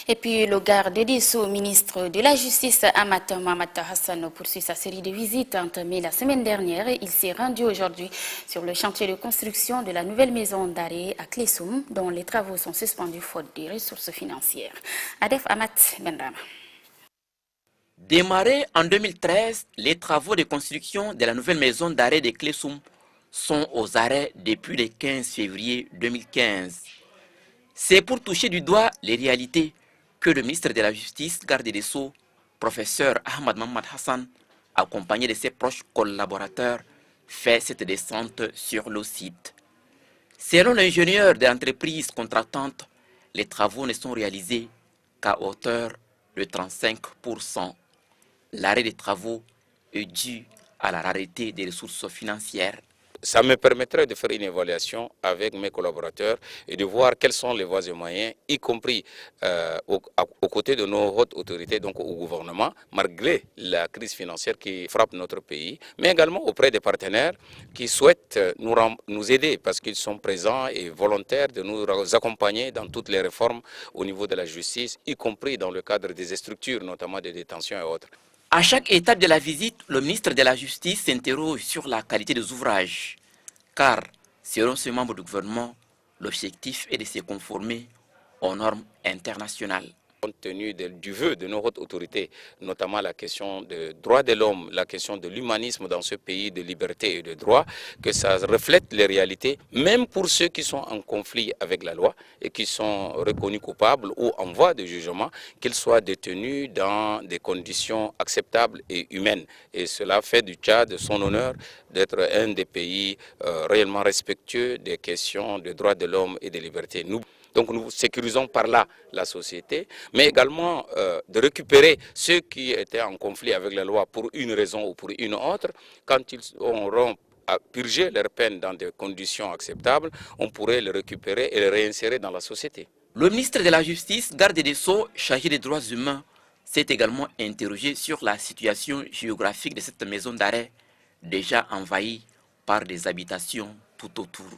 Et puis le garde des Sceaux, ministre de la Justice, Amat Mohamed Hassan, poursuit sa série de visites entamée la semaine dernière. Il s'est rendu aujourd'hui sur le chantier de construction de la nouvelle maison d'arrêt à Klessoum, dont les travaux sont suspendus faute des ressources financières. Adef Amat Benrama. Démarrés en 2013, les travaux de construction de la nouvelle maison d'arrêt de Klessoum sont aux arrêts depuis le 15 février 2015. C'est pour toucher du doigt les réalités que le ministre de la Justice, garde des Sceaux, professeur Ahmad Mohamed Hassan, accompagné de ses proches collaborateurs, fait cette descente sur le site. Selon l'ingénieur de l'entreprise contractante, les travaux ne sont réalisés qu'à hauteur de 35%. L'arrêt des travaux est dû à la rareté des ressources financières. Ça me permettrait de faire une évaluation avec mes collaborateurs et de voir quelles sont les voies et moyens, y compris aux côtés de nos hautes autorités, donc au gouvernement, malgré la crise financière qui frappe notre pays, mais également auprès des partenaires qui souhaitent nous aider parce qu'ils sont présents et volontaires de nous accompagner dans toutes les réformes au niveau de la justice, y compris dans le cadre des structures, notamment des détentions et autres. À chaque étape de la visite, le ministre de la Justice s'interroge sur la qualité des ouvrages, car, selon ce membre du gouvernement, l'objectif est de se conformer aux normes internationales. Compte tenu du vœu de nos hautes autorités, notamment la question des droits de l'homme, la question de l'humanisme dans ce pays de liberté et de droit, que ça reflète les réalités, même pour ceux qui sont en conflit avec la loi et qui sont reconnus coupables ou en voie de jugement, qu'ils soient détenus dans des conditions acceptables et humaines. Et cela fait du Tchad son honneur d'être un des pays réellement respectueux des questions de droits de l'homme et de liberté. Donc nous sécurisons par là la société, mais également de récupérer ceux qui étaient en conflit avec la loi pour une raison ou pour une autre. Quand ils auront purgé leur peine dans des conditions acceptables, on pourrait les récupérer et les réinsérer dans la société. Le ministre de la Justice, garde des Sceaux, chargé des droits humains, s'est également interrogé sur la situation géographique de cette maison d'arrêt, déjà envahie par des habitations tout autour.